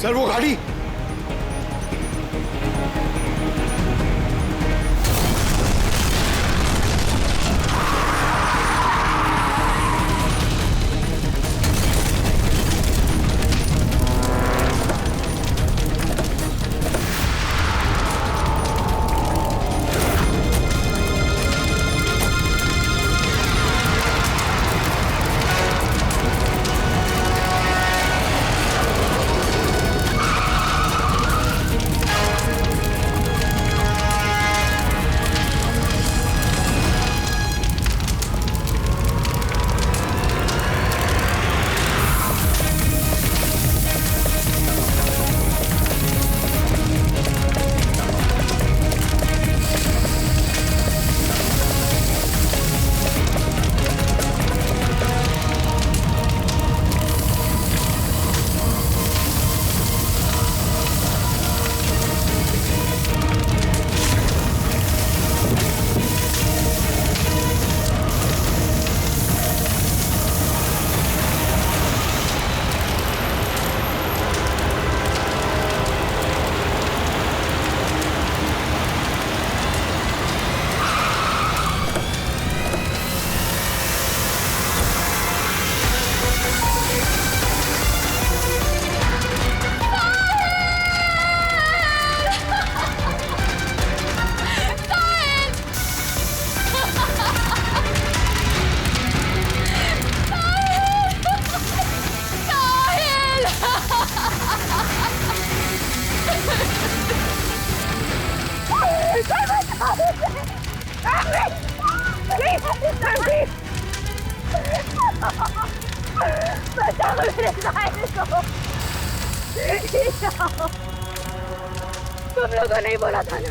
Sir वो गाड़ी। बचाओ मेरे साहिल को। तुम लोगों ने बोला था ना,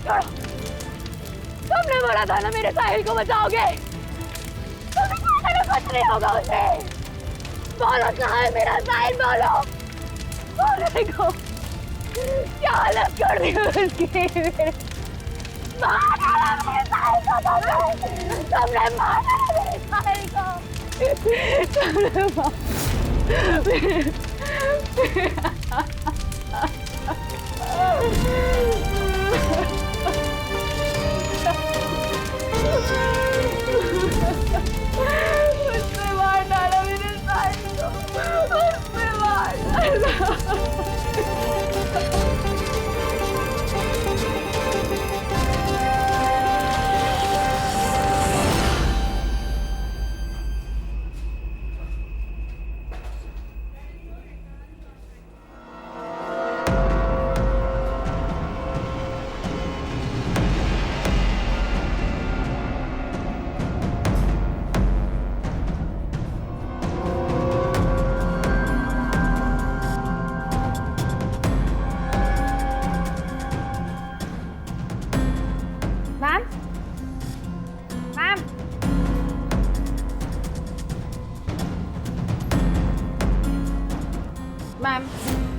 छोड़ो, तुमने बोला था ना मेरे साहिल को बचाओगे। कुछ नहीं होगा उसे। बोलो साहिल, मेरा साहिल बोलो, बोलने को क्या हालत कर दी उसकी। मार डाला मेरे साहिल को, तुमने मार डाला मेरे साहिल को। उसने मार डाला मेरे साहिल को, उसने मार डाला। Ma'am,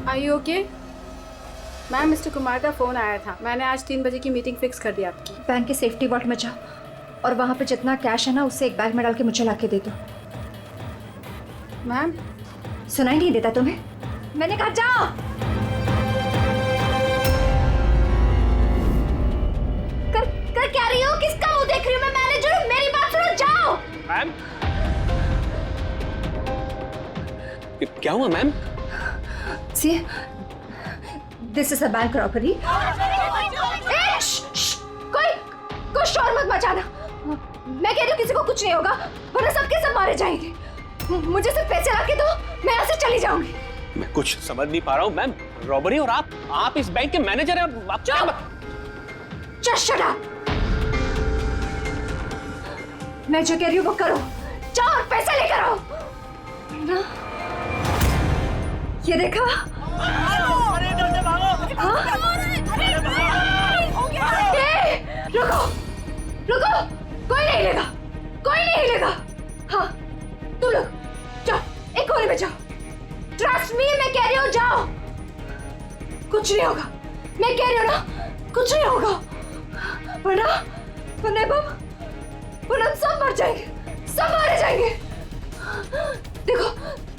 are you okay? Ma'am, mister Kumar का फ़ोन आया था। मैंने आज 3 बजे की मीटिंग फिक्स कर दी आपकी। बैंक के सेफ्टी वॉल्ट में जाओ और वहाँ पे जितना कैश है ना उससे एक बैग में डाल के मुझे ला के दे दो। मैम, सुनाई नहीं देता तुम्हें? मैंने कहा जाओ। कर क्या रही हो? किसका मुंह देख रही हो? मैं मैनेजर हूँ, मेरी बात सुनो, जाओ। मैम, क्या हुआ ma'am? See, this is a bank robbery. कोई शोर मत मचाना। मैं कह रही हूँ किसी को कुछ नहीं होगा, वरना सबके सब मारे जाएंगे। मुझे सिर्फ पैसे ला के दो, मैं यहाँ से चली जाऊंगी। मैं कुछ समझ नहीं पा रहा हूँ मैम। रॉबरी और आप इस बैंक के मैनेजर हैं। आप Just shut up. मैं जो कह रही हूँ वो करो। जाओ और पैसे लेकर आओ। ना, ये देखा? रुको, रुको, कोई नहीं लेगा, कोई नहीं लेगा। हाँ, तुम लोग जाओ, एक कोने में जाओ। ट्रस्ट मी, मैं कह रही हूँ जाओ। कुछ नहीं होगा, मैं कह रही हूँ ना, कुछ नहीं होगा। वरना सब मर जाएंगे, सब मारे जाएंगे। देखो,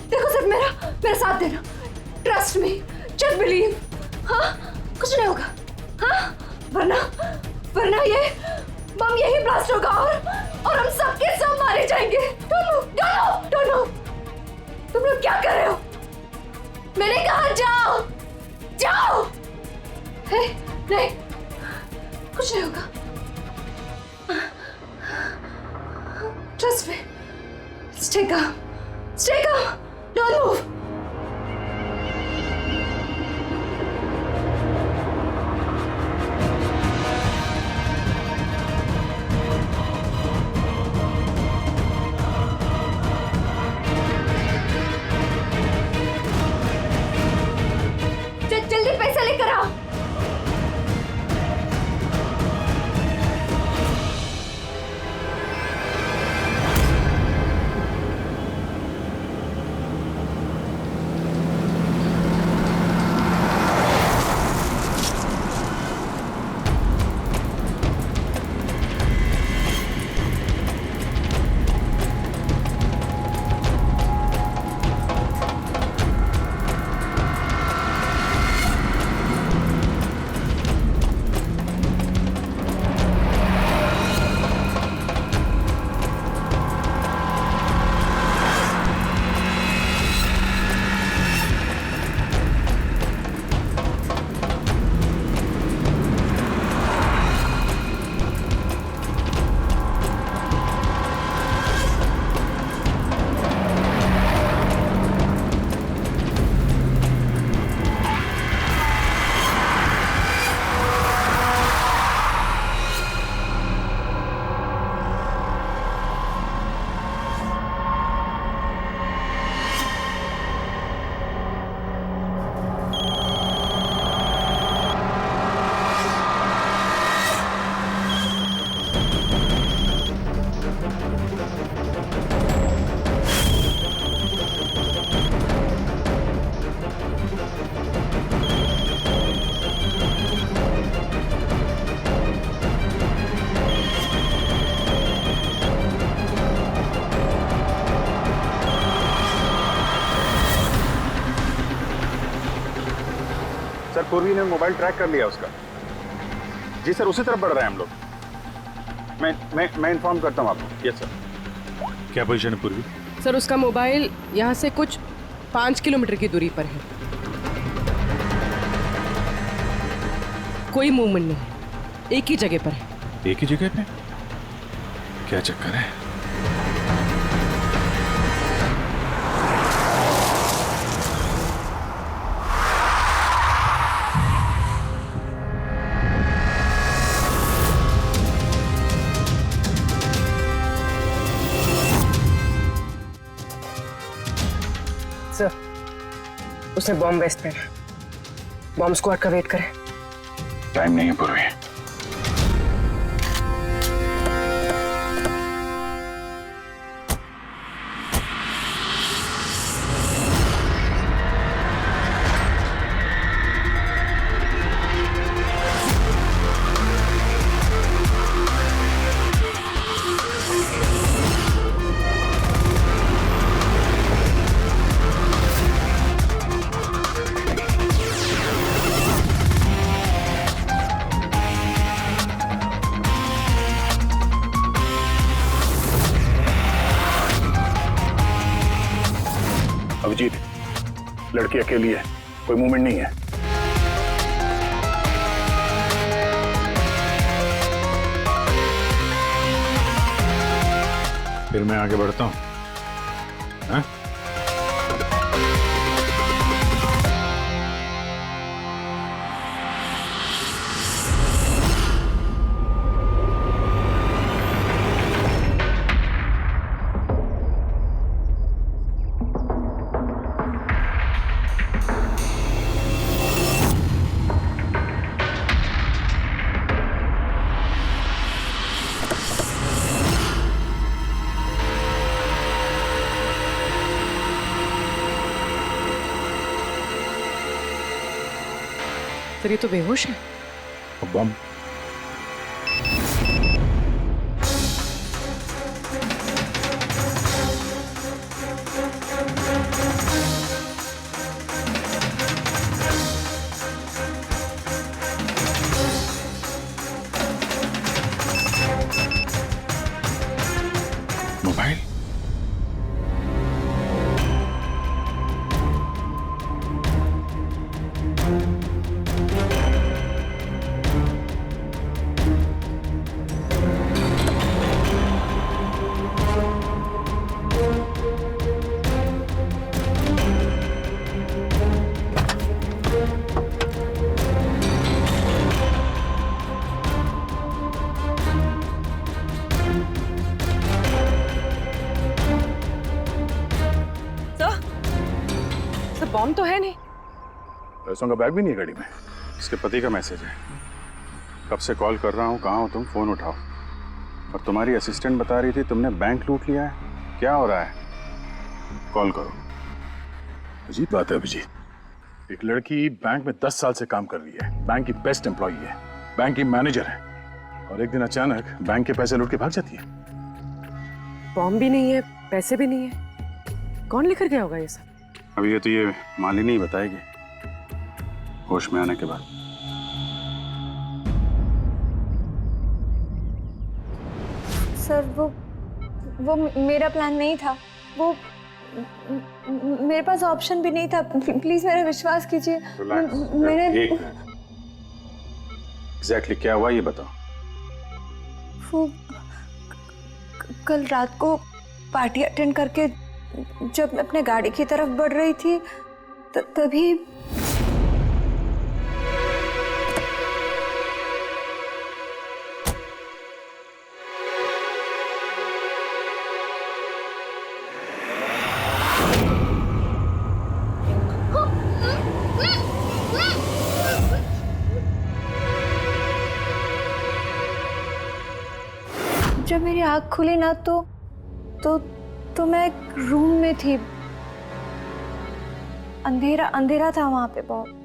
देखो, सिर्फ मेरा साथ देना। Trust me, just believe. हाँ, कुछ नहीं होगा। हाँ, वरना ये बम यही ब्लास्ट होगा और हम सबके सब मारे जाएंगे। Don't move. तुम लोग क्या कर रहे हो? मैंने कहा जाओ। नहीं, कुछ नहीं होगा। Trust me, stay calm, don't move। जल्दी पैसा लेकर आओ। सर, पूर्वी ने मोबाइल ट्रैक कर लिया उसका। जी सर, उसी तरफ बढ़ रहे हैं हम लोग। मैं इन्फॉर्म करता हूँ आपको। Yes sir. क्या पोजीशन है पूर्वी? सर, उसका मोबाइल यहाँ से कुछ 5 किलोमीटर की दूरी पर है। कोई मूवमेंट नहीं है, एक ही जगह पर है। एक ही जगह पे? क्या चक्कर है? सर, उसने बॉम्ब वेस्ट पहना। बॉम्ब स्क्वाड का वेट करें। टाइम नहीं है पूर्वी। अभिजीत, लड़की अकेली है, कोई मूवमेंट नहीं है। फिर मैं आगे बढ़ता हूं। हाँ? सर, ये तो बेहोश है। बम। मोबाइल? सर बॉम्ब तो है नहीं। पैसों का बैग भी नहीं है गाड़ी में। इसके पति का मैसेज है। कब से कॉल कर रहा हूँ, कहाँ हो तुम, फोन उठाओ। और तुम्हारी असिस्टेंट बता रही थी तुमने बैंक लूट लिया है। क्या हो रहा है? कॉल करो। अजीब बात है अभिजीत, एक लड़की बैंक में 10 साल से काम कर रही है, बैंक की बेस्ट एम्प्लॉई है, बैंक की मैनेजर है, और एक दिन अचानक बैंक के पैसे लूट के भाग जाती है। बॉम्ब भी नहीं है, पैसे भी नहीं है, कौन लेकर गया होगा ये सब? अभी ये मालिनी ही बताएगी होश में आने के बाद। सर वो मेरा प्लान नहीं था। वो मेरे पास ऑप्शन भी नहीं था। प्लीज मेरा विश्वास कीजिए। मैंने एग्जैक्टली क्या हुआ ये बताओ। वो कल रात को पार्टी अटेंड करके जब मैं अपने गाड़ी की तरफ बढ़ रही थी तभी जब मेरी आँख खुली ना तो मैं एक रूम में थी। अंधेरा था वहां पे बहुत।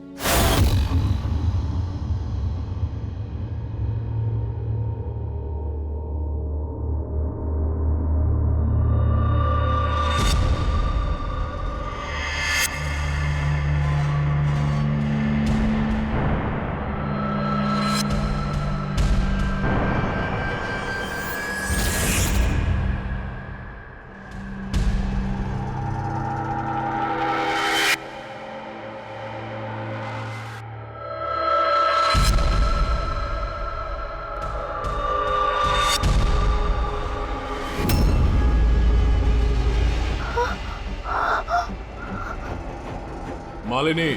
मालिनी,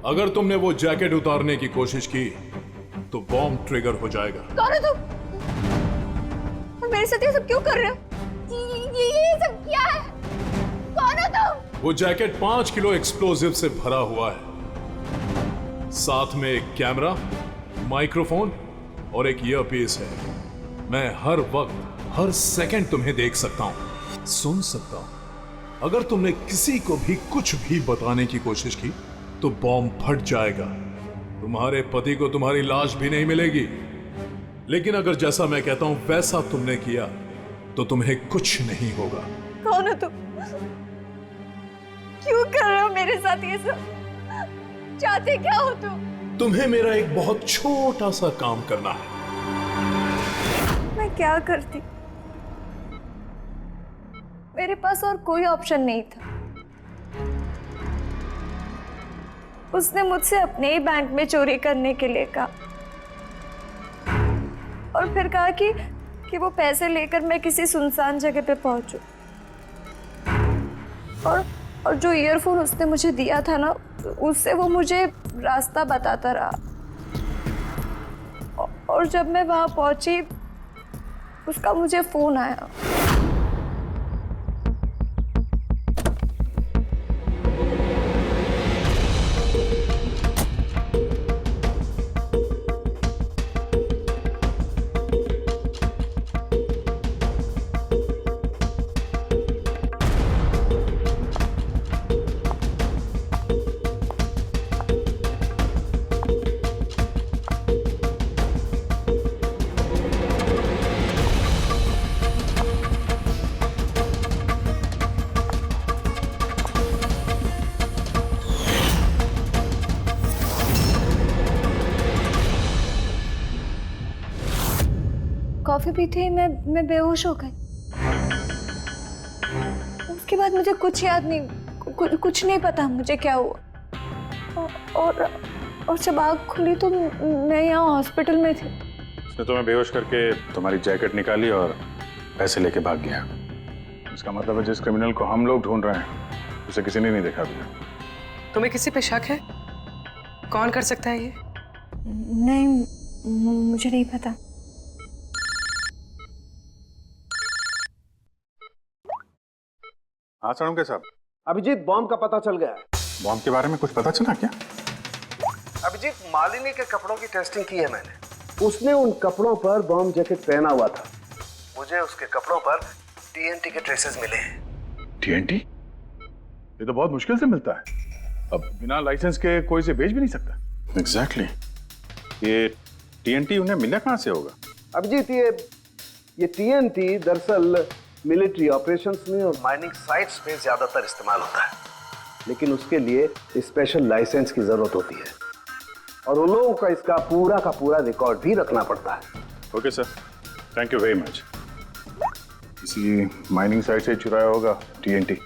अगर तुमने वो जैकेट उतारने की कोशिश की तो बॉम्ब ट्रिगर हो जाएगा। कौन हो तुम? और मेरे साथ ये सब क्यों कर रहे हो? ये सब क्या है? कौन हो तुम? वो जैकेट 5 किलो एक्सप्लोजिव से भरा हुआ है। साथ में एक कैमरा, माइक्रोफोन और एक ईयरपीस है। मैं हर वक्त, हर सेकंड तुम्हें देख सकता हूं, सुन सकता हूं। अगर तुमने किसी को भी कुछ भी बताने की कोशिश की तो बॉम्ब फट जाएगा। तुम्हारे पति को तुम्हारी लाश भी नहीं मिलेगी। लेकिन अगर जैसा मैं कहता हूं वैसा तुमने किया तो तुम्हें कुछ नहीं होगा। कौन हो तुम? क्यों कर रहे हो मेरे साथ ये सब? चाहते क्या हो तुम? तुम्हें मेरा एक बहुत छोटा सा काम करना है। मैं क्या करती? मेरे पास और कोई ऑप्शन नहीं था। उसने मुझसे अपने ही बैंक में चोरी करने के लिए कहा और फिर कहा कि वो पैसे लेकर मैं किसी सुनसान जगह पे पहुंचूं। और जो ईयरफोन उसने मुझे दिया था ना, उससे वो मुझे रास्ता बताता रहा। और जब मैं वहां पहुंची उसका मुझे फोन आया। कॉफी पीते ही मैं बेहोश हो गई। उसके बाद मुझे कुछ याद नहीं, कुछ नहीं पता मुझे क्या हुआ। और जब आँख खुली तो मैं यहाँ हॉस्पिटल में थी। उसने तुम्हें बेहोश करके तुम्हारी जैकेट निकाली और पैसे लेके भाग गया। इसका मतलब है जिस क्रिमिनल को हम लोग ढूंढ रहे हैं उसे किसी ने नहीं देखा अभी। तुम्हें किसी पे शक है? कौन कर सकता है ये? नहीं, मुझे नहीं पता। हाँ सड़म साहब, अभिजीत, बॉम्ब का पता चल गया है। बॉम्ब के बारे में कुछ पता चला क्या? अभिजीत, मालिनी के कपड़ों की टेस्टिंग की है मैंने। उसने उन कपड़ों पर बॉम्ब जैकेट पहना हुआ था। मुझे उसके कपड़ों पर टीएनटी के ट्रेसेस मिले हैं। टीएनटी? ये तो बहुत मुश्किल से मिलता है। अब बिना लाइसेंस के कोई से बेच भी नहीं सकता। एग्जैक्टली ये टीएनटी उन्हें मिला कहाँ से होगा? अभिजीत, ये टीएनटी दरअसल मिलिट्री ऑपरेशंस में और माइनिंग साइट्स पे ज्यादातर इस्तेमाल होता है, लेकिन उसके लिए स्पेशल लाइसेंस की जरूरत होती है और उन लोगों का इसका पूरा रिकॉर्ड भी रखना पड़ता है। Okay sir, thank you very much. किसी माइनिंग साइट से चुराया होगा टीएनटी।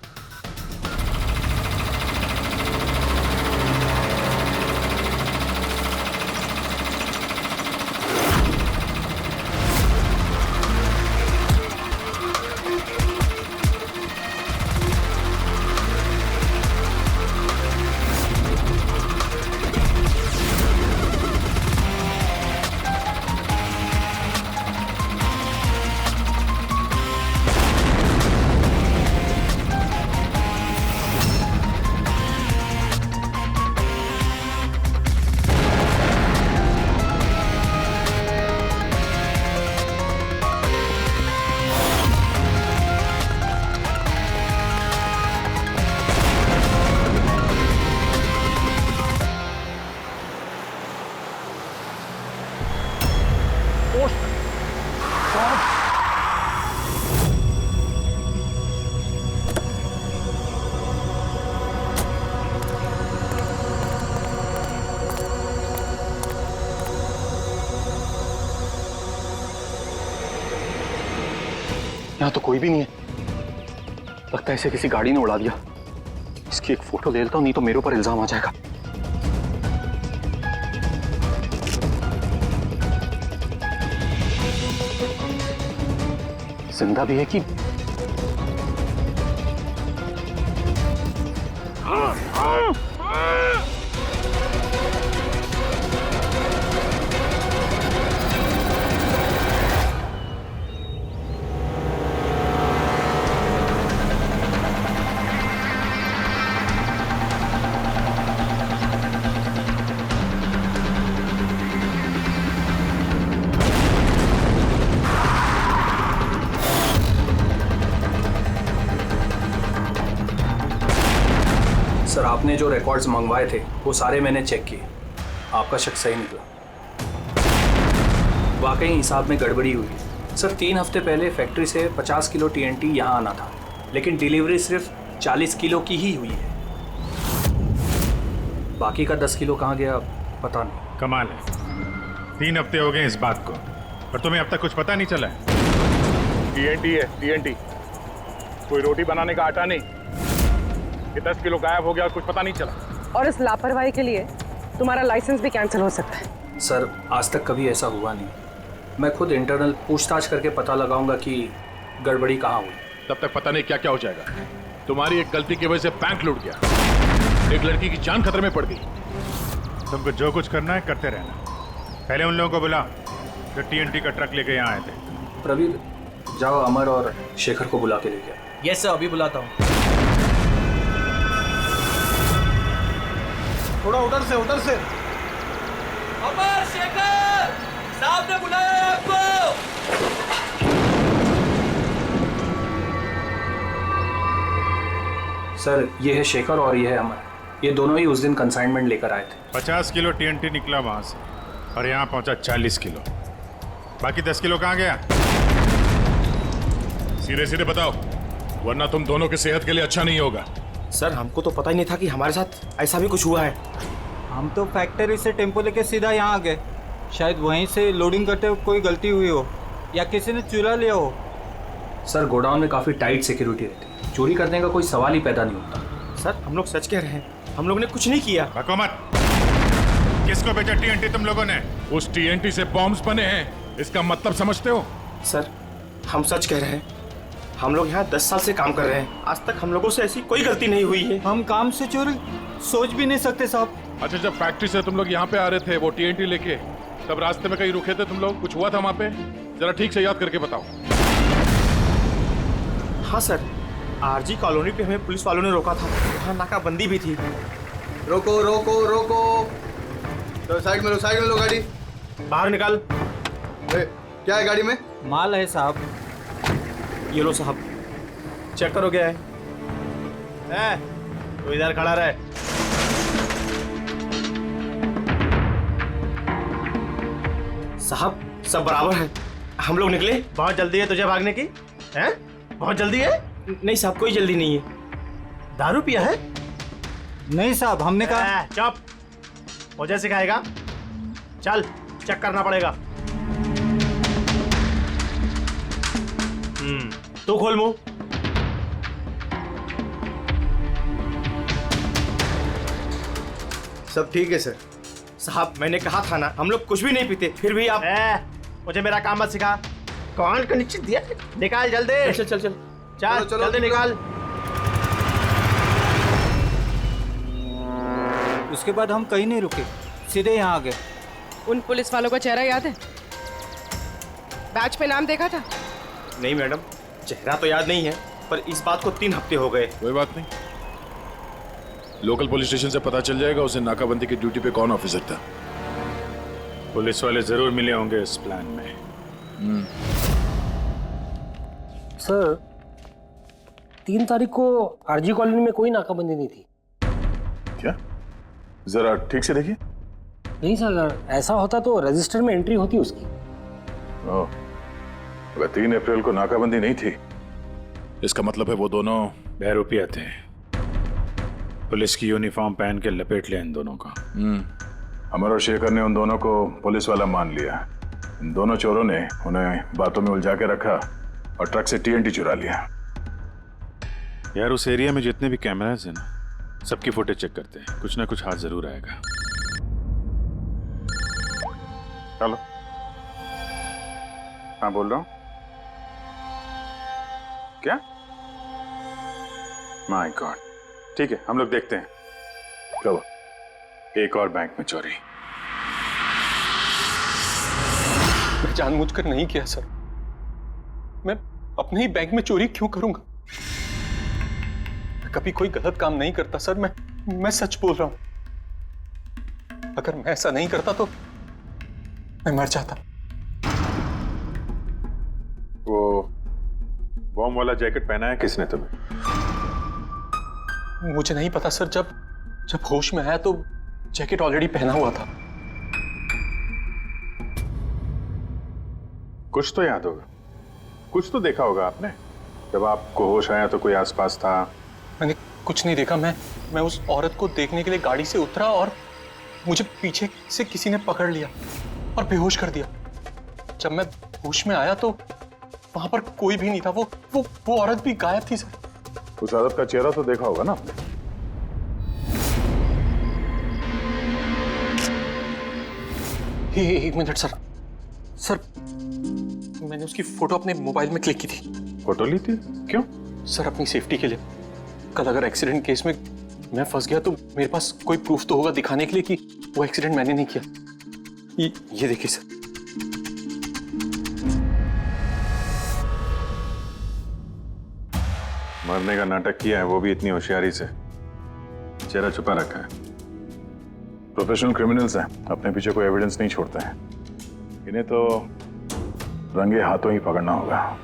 यहाँ तो कोई भी नहीं है। लगता है इसे किसी गाड़ी ने उड़ा दिया। इसकी एक फोटो ले लेता हूँ, नहीं तो मेरे ऊपर इल्जाम आ जाएगा। जिंदा भी है कि सर, आपने जो रिकॉर्ड्स मंगवाए थे वो सारे मैंने चेक किए। आपका शक सही निकला। वाकई हिसाब में गड़बड़ी हुई है। सर, 3 हफ्ते पहले फैक्ट्री से 50 किलो टीएनटी यहाँ आना था, लेकिन डिलीवरी सिर्फ 40 किलो की ही हुई है। बाकी का 10 किलो कहाँ गया पता नहीं। कमाल है, 3 हफ्ते हो गए इस बात को और तुम्हें अब तक कुछ पता नहीं चला है? टीएनटी है टीएनटी, कोई रोटी बनाने का आटा नहीं। ये 10 किलो गायब हो गया और कुछ पता नहीं चला। और इस लापरवाही के लिए तुम्हारा लाइसेंस भी कैंसिल हो सकता है। सर, आज तक कभी ऐसा हुआ नहीं। मैं खुद इंटरनल पूछताछ करके पता लगाऊंगा कि गड़बड़ी कहाँ हुई। तब तक पता नहीं क्या क्या हो जाएगा। तुम्हारी एक गलती की वजह से बैंक लूट गया, एक लड़की की जान खतरे में पड़ गई। तुमको जो कुछ करना है करते रहना। पहले उन लोगों को बुला जो टीएनटी का ट्रक लेके यहाँ आए थे। प्रवीण, जाओ अमर और शेखर को बुला के लेके आओ। यस सर, अभी बुलाता हूँ। थोड़ा उधर से अमर, शेखर साहब ने बुलाया है आपको। सर, ये है शेखर और ये है अमर। ये दोनों ही उस दिन कंसाइनमेंट लेकर आए थे। 50 किलो टीएनटी निकला वहां से और यहाँ पहुंचा 40 किलो। बाकी 10 किलो कहाँ गया? सीधे सीधे बताओ, वरना तुम दोनों की सेहत के लिए अच्छा नहीं होगा। सर, हमको तो पता ही नहीं था कि हमारे साथ ऐसा भी कुछ हुआ है। हम तो फैक्ट्री से टेम्पो लेके सीधा यहाँ आ गए। शायद वहीं से लोडिंग करते हुए कोई गलती हुई हो या किसी ने चुरा लिया हो। सर, गोडाउन में काफ़ी टाइट सिक्योरिटी रहती है। चोरी करने का कोई सवाल ही पैदा नहीं होता। सर हम लोग सच कह रहे हैं, हम लोग ने कुछ नहीं किया। बको मत। किसको बेचा टीएनटी तुम लोगों ने? उस टीएनटी से बॉम्ब्स बने हैं, इसका मतलब समझते हो? सर हम सच कह रहे हैं, हम लोग यहाँ 10 साल से काम कर रहे हैं, आज तक हम लोगों से ऐसी कोई गलती नहीं हुई है। हम काम से चोरी सोच भी नहीं सकते साहब। अच्छा, जब फैक्ट्री से तुम लोग यहाँ पे आ रहे थे वो टीएनटी लेके, तब रास्ते में कहीं रुके थे तुम लोग? कुछ हुआ था वहाँ पे? जरा ठीक से याद करके बताओ। हाँ सर, आरजी कॉलोनी पे हमें पुलिस वालों ने रोका था, वहाँ नाकाबंदी भी थी। रोको रोको रोको, तो साइड में लो गाड़ी। बाहर निकाल। क्या है गाड़ी में? माल है साहब। ये लो साहब, चेक करो क्या है। तो इधर खड़ा रहे। साहब सब बराबर है, हम लोग निकले। बहुत जल्दी है तुझे भागने की? हैं? बहुत जल्दी है? नहीं साहब, कोई जल्दी नहीं है। दारू पिया है? नहीं साहब, हमने कहा। चुप, मुझे सिखाएगा? चल चेक करना पड़ेगा। तू खोल मुंह। सब ठीक है सर। साहब मैंने कहा था ना, हम लोग कुछ भी नहीं पीते, फिर भी आप मुझे मेरा काम मत सिखा। कौन का नीचे दिया? निकाल जल्दी। चल चल चल चल जल्दी निकाल। उसके बाद हम कहीं नहीं रुके, सीधे यहाँ आ गए। उन पुलिस वालों का चेहरा याद है? बैच पे नाम देखा था? नहीं मैडम, चेहरा तो याद नहीं है, पर इस बात को 3 हफ्ते हो गए। कोई बात नहीं, लोकल पुलिस स्टेशन से पता चल जाएगा उसे नाकाबंदी की ड्यूटी पे कौन ऑफिसर था। पुलिस वाले जरूर मिले होंगे इस प्लान में। सर 3 तारीख को आरजी कॉलोनी में कोई नाकाबंदी नहीं थी। क्या? जरा ठीक से देखिए। नहीं सर, अगर ऐसा होता तो रजिस्टर में एंट्री होती उसकी। अगर 3 अप्रैल को नाकाबंदी नहीं थी, इसका मतलब है वो दोनों बहरूपिया थे। पुलिस की यूनिफॉर्म पहन के लपेट लिया इन दोनों का। अमर और शेखर ने उन दोनों को पुलिस वाला मान लिया। इन दोनों चोरों ने उन्हें बातों में उलझा के रखा और ट्रक से टीएनटी चुरा लिया। यार उस एरिया में जितने भी कैमरास हैं ना, सबकी फुटेज चेक करते हैं, कुछ ना कुछ हाथ जरूर आएगा। हेलो, हाँ बोल रहा हूँ। क्या? माय गॉड, ठीक है हम लोग देखते हैं। चलो, एक और बैंक में चोरी। मैं जानबूझकर नहीं किया सर। मैं अपने ही बैंक में चोरी क्यों करूंगा? मैं कभी कोई गलत काम नहीं करता सर। मैं सच बोल रहा हूं। अगर मैं ऐसा नहीं करता तो मैं मर जाता। वो बॉम्ब वाला जैकेट पहना है किसने तुम्हें? मुझे नहीं पता सर। जब होश में आया तो जैकेट ऑलरेडी पहना हुआ था। कुछ तो याद होगा, कुछ तो देखा होगा आपने। जब आपको होश आया तो कोई आसपास था? मैंने कुछ नहीं देखा। मैं उस औरत को देखने के लिए गाड़ी से उतरा और मुझे पीछे से किसी ने पकड़ लिया और बेहोश कर दिया। जब मैं होश में आया तो वहां पर कोई भी नहीं था। वो औरत भी गायब थी सर। उस औरत का चेहरा तो देखा होगा ना आपने? एक मिनट सर। मैंने उसकी फोटो अपने मोबाइल में क्लिक की थी। फोटो ली थी? क्यों? सर अपनी सेफ्टी के लिए। कल अगर एक्सीडेंट केस में मैं फंस गया तो मेरे पास कोई प्रूफ तो होगा दिखाने के लिए कि वो एक्सीडेंट मैंने नहीं किया। ये देखिए सर। मरने का नाटक किया है, वो भी इतनी होशियारी से। चेहरा छुपा रखा है। प्रोफेशनल क्रिमिनल्स हैं, अपने पीछे कोई एविडेंस नहीं छोड़ते हैं। इन्हें तो रंगे हाथों ही पकड़ना होगा।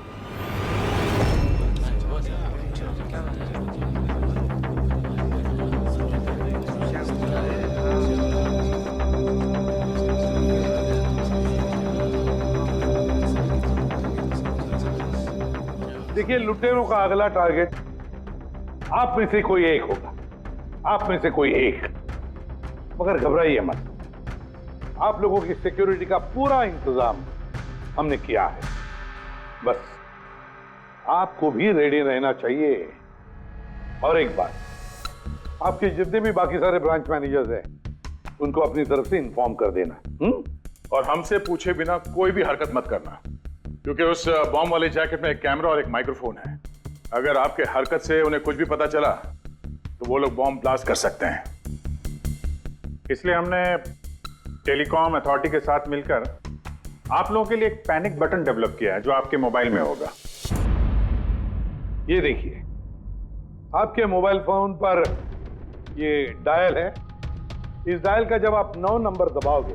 देखिए, लुटेरों का अगला टारगेट आप में से कोई एक होगा, आप में से कोई एक। मगर घबराइए मत, आप लोगों की सिक्योरिटी का पूरा इंतजाम हमने किया है। बस आपको भी रेडी रहना चाहिए। और एक बात, आपके जितने भी बाकी सारे ब्रांच मैनेजर्स हैं उनको अपनी तरफ से इन्फॉर्म कर देना। और हमसे पूछे बिना कोई भी हरकत मत करना, क्योंकि उस बॉम्ब वाले जैकेट में एक कैमरा और एक माइक्रोफोन है। अगर आपके हरकत से उन्हें कुछ भी पता चला तो वो लोग बॉम्ब ब्लास्ट कर सकते हैं। इसलिए हमने टेलीकॉम अथॉरिटी के साथ मिलकर आप लोगों के लिए एक पैनिक बटन डेवलप किया है जो आपके मोबाइल में होगा। ये देखिए, आपके मोबाइल फोन पर ये डायल है। इस डायल का जब आप 9 नंबर दबाओगे,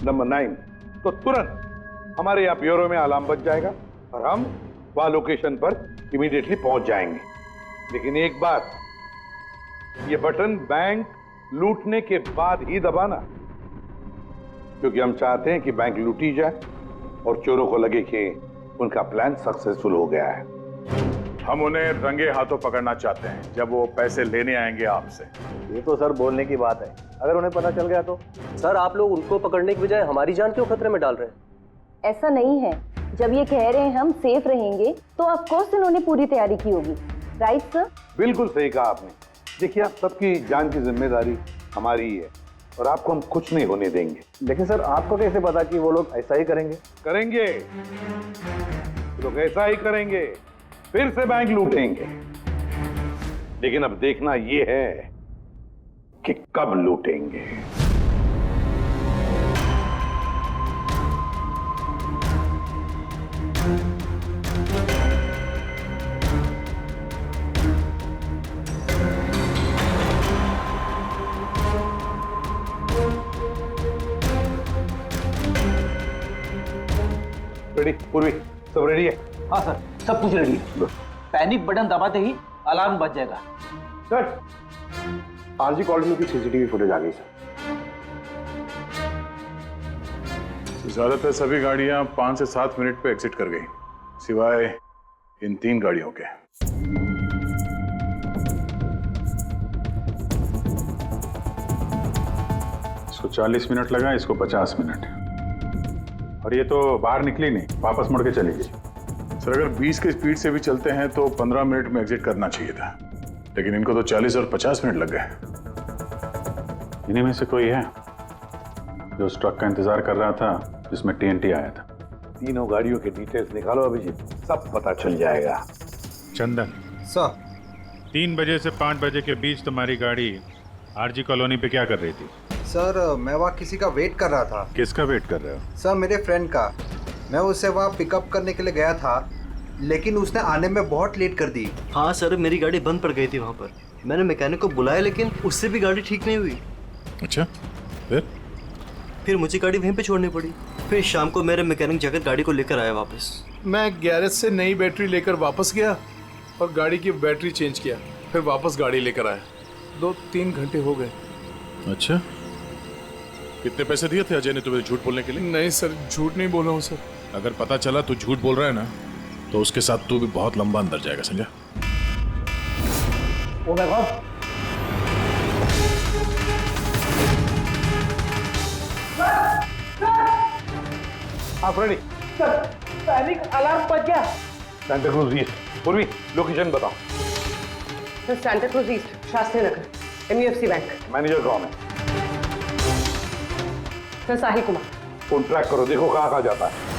नंबर 9, तो तुरंत हमारे यहाँ ब्यूरो में अलार्म बज जाएगा और हम वहां लोकेशन पर इमीडिएटली पहुंच जाएंगे। लेकिन एक बात, ये बटन बैंक लूटने के बाद ही दबाना, क्योंकि हम चाहते हैं कि बैंक लूटी जाए और चोरों को लगे कि उनका प्लान सक्सेसफुल हो गया है। हम उन्हें रंगे हाथों पकड़ना चाहते हैं जब वो पैसे लेने आएंगे आपसे। ये तो सर बोलने की बात है, अगर उन्हें पता चल गया तो? सर आप लोग उनको पकड़ने की बजाय हमारी जान क्यों खतरे में डाल रहे हैं? ऐसा नहीं है, जब ये कह रहे हैं हम सेफ रहेंगे तो ऑफ कोर्स इन्होंने पूरी तैयारी की होगी। Right sir? बिल्कुल सही कहा आपने। देखिए, आप सबकी जान की जिम्मेदारी हमारी ही है और आपको हम कुछ नहीं होने देंगे। लेकिन सर आपको कैसे पता कि वो लोग ऐसा ही करेंगे? करेंगे, लोग ऐसा ही करेंगे, फिर से बैंक लूटेंगे। लेकिन अब देखना ये है कि कब लूटेंगे। रेडी? पूर्वी सब रेडी है? हाँ सर, सब कुछ रेडी है। पैनिक बटन दबाते ही अलार्म बज जाएगा। सर आरजी कॉलोनी की सीसीटीवी फुटेज आ गई सर। ज्यादातर सभी गाड़ियां 5 से 7 मिनट पे एग्जिट कर गई, सिवाय इन 3 गाड़ियों के। इसको 40 मिनट लगा, इसको 50 मिनट, और ये तो बाहर निकली नहीं, वापस मुड़ के चली गई। सर अगर 20 की स्पीड से भी चलते हैं तो 15 मिनट में एग्जिट करना चाहिए था, लेकिन इनको तो 40 और 50 मिनट लग गए। इन्हीं में से कोई है जो उस ट्रक का इंतजार कर रहा था जिसमें TNT आया था? तीनों गाड़ियों के डिटेल्स निकालो अभिजीत, सब पता चल जाएगा। चंदन सर, 3 बजे से 5 बजे के बीच तुम्हारी गाड़ी आरजी कॉलोनी पे क्या कर रही थी? सर मैं वहाँ किसी का वेट कर रहा था। किसका वेट कर रहे हो? सर मेरे फ्रेंड का। मैं उसे वहाँ पिकअप करने के लिए गया था, लेकिन उसने आने में बहुत लेट कर दी। हाँ सर, मेरी गाड़ी बंद पड़ गई थी वहाँ पर। मैंने मैकेनिक को बुलाया लेकिन उससे भी गाड़ी ठीक नहीं हुई। अच्छा, फिर मुझे गाड़ी वहीं पे छोड़नी पड़ी। फिर शाम को मेरे मैकेनिक जाकर गाड़ी को लेकर आया वापस। मैं गैरेज से नई बैटरी लेकर वापस गया और गाड़ी की बैटरी चेंज किया, फिर वापस गाड़ी लेकर आया। 2-3 घंटे हो गए। अच्छा, कितने पैसे दिए थे अजय ने तुम्हें झूठ बोलने के लिए? नहीं सर, झूठ नहीं बोला हूँ सर। अगर पता चला तू झूठ बोल रहा है ना, तो उसके साथ तू भी बहुत लंबा अंदर जाएगा, समझा? Oh my god! आप रेडी? पैनिक अलार्म बज गया। सेंटा क्रूज ईस्ट। पूर्वी लोकेशन बताओ। Sir Santa Cruz East, Shastri Nagar, MUFC bank. Manager कौन है? Sir Sahil Kumar. Phone track करो, देखो कहाँ कहाँ जाता है।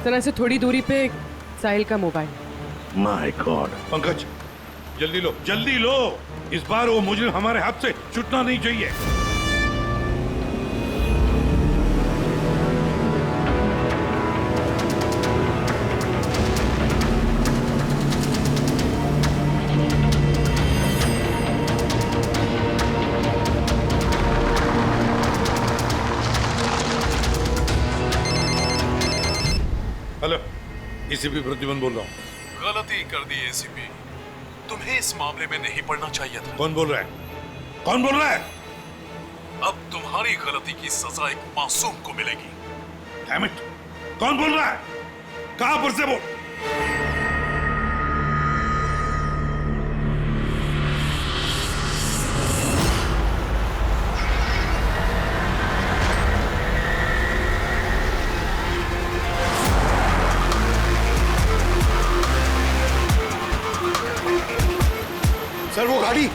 सर ऐसे थोड़ी दूरी पे साहिल का मोबाइल। My God. पंकज जल्दी लो, इस बार वो मुजरिम हमारे हाथ से छूटना नहीं चाहिए। एसीपी प्रद्युमन बोल रहा हूँ। गलती कर दी एसीपी, तुम्हें इस मामले में नहीं पड़ना चाहिए था। कौन बोल रहा है? कौन बोल रहा है? अब तुम्हारी गलती की सजा एक मासूम को मिलेगी। Damn it! कौन बोल रहा है? कहां पर से बोल? सर वो गाड़ी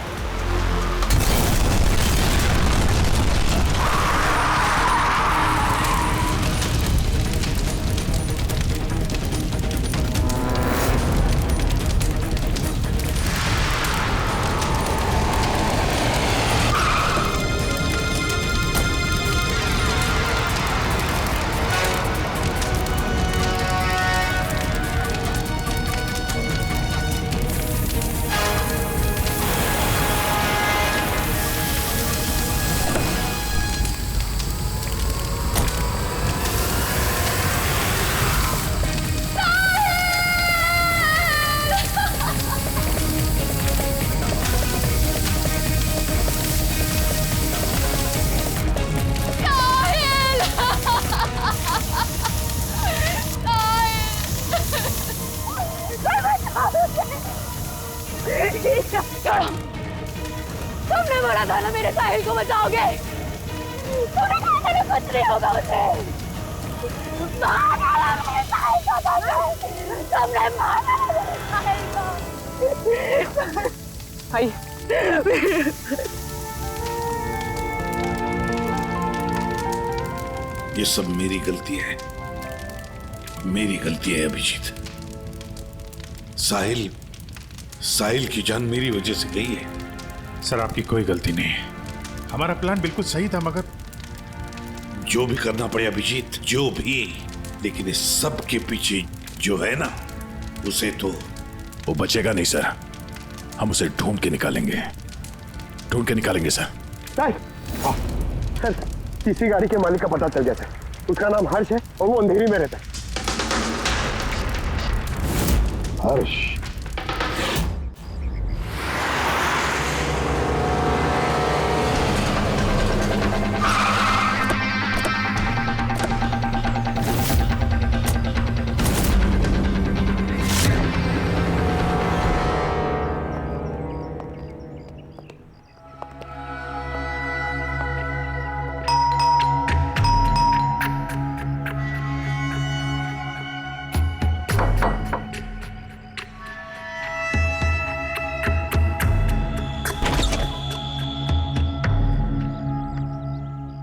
तुमने बोला था ना मेरे साहिल को बचाओगे। तूने कहा था ना कुछ नहीं होगा उसे। मार डाला मेरे साहिल को तुमने मार डाला मेरे साहिल को। भाई ये सब मेरी गलती है, मेरी गलती है अभिजीत। साहिल की जान मेरी वजह से गई है। सर आपकी कोई गलती नहीं है, हमारा प्लान बिल्कुल सही था, मगर जो भी करना पड़े अभिजीत, जो भी, लेकिन इस सब के पीछे जो है ना, उसे तो वो बचेगा नहीं सर। हम उसे ढूंढ के निकालेंगे सर। सर किसी गाड़ी के मालिक का पता चल गया सर। उसका नाम हर्ष है और वो अंधेरी में रहता है। हर्ष?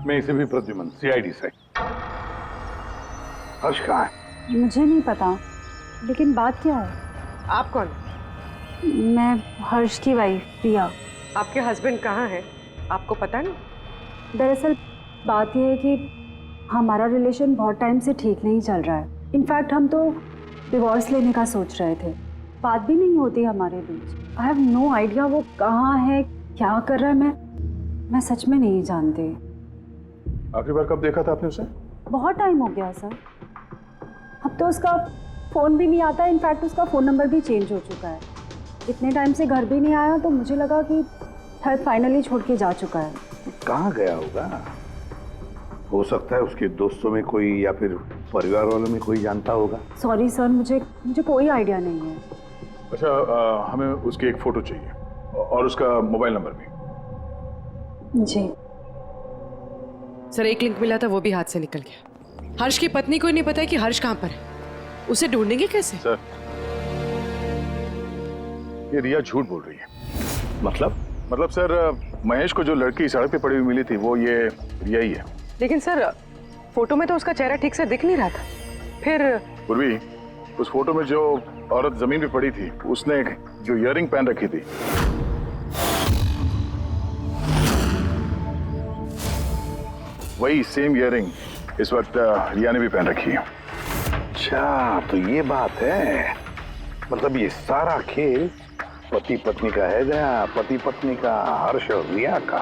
मैं इसे भी प्रद्युमन, सीआईडी से। हर्ष कहाँ है? मुझे नहीं पता, लेकिन बात क्या है? आप कौन? मैं हर्ष की वाइफ प्रिया। आपके हस्बैंड कहाँ हैं? आपको पता नहीं? दरअसल बात यह है कि हमारा रिलेशन बहुत टाइम से ठीक नहीं चल रहा है। इनफैक्ट हम तो डिवोर्स लेने का सोच रहे थे। बात भी नहीं होती हमारे बीच। आई हैव नो आइडिया वो कहाँ है, क्या कर रहा है। मैं सच में नहीं जानती। आखिरी बार कब देखा था आपने उसे? बहुत टाइम हो गया सर। अब तो उसका फ़ोन भी नहीं आता। इनफैक्ट उसका फ़ोन नंबर भी चेंज हो चुका है। इतने टाइम से घर भी नहीं आया, तो मुझे लगा कि शायद फाइनली छोड़ के जा चुका है। कहाँ गया होगा? हो सकता है उसके दोस्तों में कोई या फिर परिवार वालों में कोई जानता होगा। सॉरी सर, मुझे कोई आइडिया नहीं है। अच्छा, हमें उसकी एक फ़ोटो चाहिए और उसका मोबाइल नंबर भी। जी सर, एक लिंक मिला था, वो भी हाथ से निकल गया। हर्ष की पत्नी को नहीं पता है कि हर्ष कहाँ पर है। उसे ढूंढेंगे कैसे? सर, ये रिया झूठ बोल रही है। मतलब सर, महेश को जो लड़की सड़क पे पड़ी हुई मिली थी, वो ये रिया ही है। लेकिन सर, फोटो में तो उसका चेहरा ठीक से दिख नहीं रहा था। फिर पूर्वी, उस फोटो में जो औरत जमीन पे पड़ी थी, उसने जो इयररिंग पहन रखी थी, वही सेम इयररिंग इस वक्त रिया ने भी पहन रखी है। अच्छा, तो ये बात है। मतलब ये सारा खेल पति पत्नी का है गया, पति पत्नी का, हर्ष और रिया का।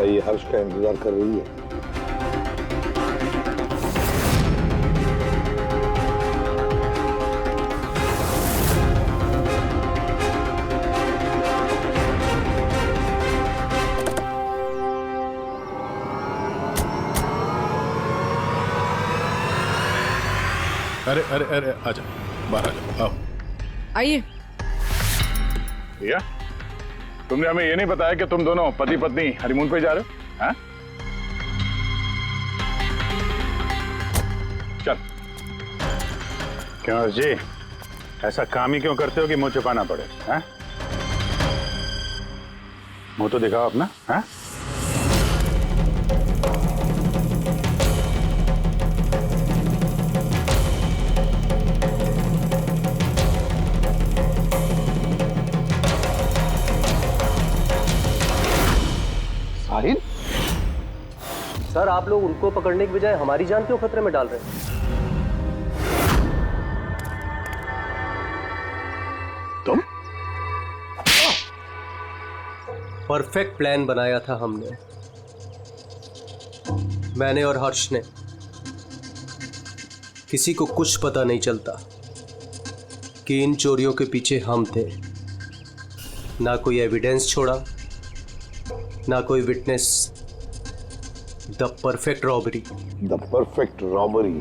लगता है ये हर्ष का इंतजार कर रही है। अरे अरे अरे आजा, बाहर आ जाओ, आओ। आइए। भैया, तुमने हमें ये नहीं बताया कि तुम दोनों पति पत्नी हनीमून पे जा रहे हो? हाँ? चल। क्यों हर्ष जी, ऐसा काम ही क्यों करते हो कि मुंह छुपाना पड़े? हाँ? मुंह तो दिखाओ अपना। हाँ? साहिल? सर, आप लोग उनको पकड़ने की बजाय हमारी जान क्यों खतरे में डाल रहे हैं? तुम? परफेक्ट प्लान बनाया था हमने, मैंने और हर्ष ने। किसी को कुछ पता नहीं चलता कि इन चोरियों के पीछे हम थे। ना कोई एविडेंस छोड़ा, ना कोई witness. The perfect robbery. The perfect robbery.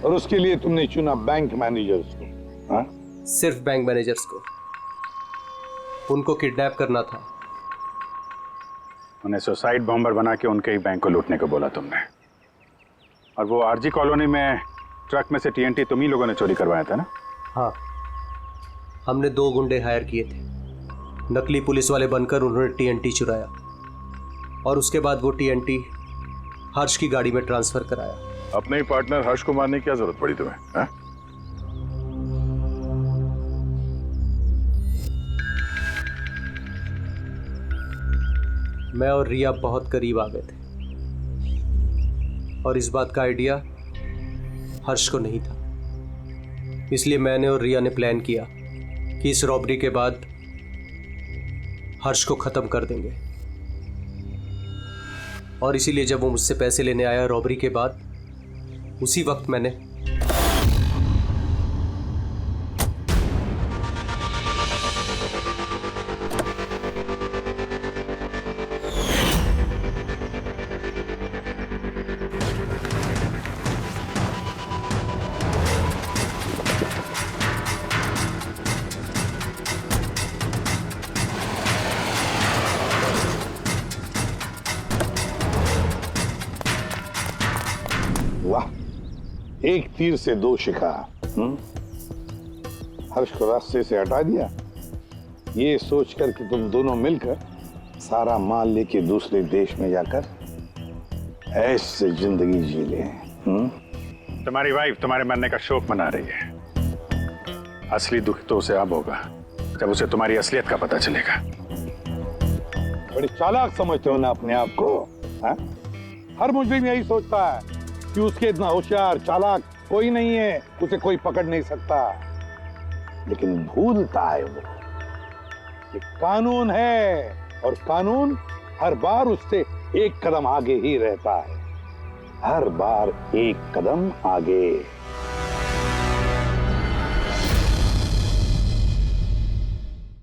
और उसके लिए तुमने चुना बैंक मैनेजर्स को? हाँ? सिर्फ बैंक मैनेजर्स को। उनको किडनैप करना था। उन्हें सुसाइड बॉम्बर बना के उनके ही बैंक को लूटने को बोला तुमने। और वो आरजी कॉलोनी में ट्रक में से टीएनटी तुम ही लोगों ने चोरी करवाया था ना? हाँ, हमने 2 गुंडे हायर किए थे। नकली पुलिस वाले बनकर उन्होंने टीएनटी चुराया और उसके बाद वो टीएनटी हर्ष की गाड़ी में ट्रांसफर कराया। अपने ही पार्टनर हर्ष को मारने की क्या जरूरत पड़ी तुम्हें? हाँ? मैं और रिया बहुत करीब आ गए थे और इस बात का आइडिया हर्ष को नहीं था। इसलिए मैंने और रिया ने प्लान किया कि इस रॉबरी के बाद हर्ष को खत्म कर देंगे। और इसीलिए जब वो मुझसे पैसे लेने आया रॉबरी के बाद, उसी वक्त मैंने एक तीर से 2 शिकार। हर्ष को रास्ते से हटा दिया, ये सोचकर कि तुम दोनों मिलकर सारा माल लेके दूसरे देश में जाकर ऐसे जिंदगी जी ले। तुम्हारी वाइफ तुम्हारे मरने का शोक मना रही है। असली दुख तो उसे अब होगा जब उसे तुम्हारी असलियत का पता चलेगा। बड़ी चालाक समझते हो ना अपने आप को? हाँ? हर मुजरिम यही सोचता है कि उसके इतना होशियार चालाक कोई नहीं है, उसे कोई पकड़ नहीं सकता। लेकिन भूलता है वो कि कानून है और कानून हर बार उससे एक कदम आगे ही रहता है। हर बार एक कदम आगे।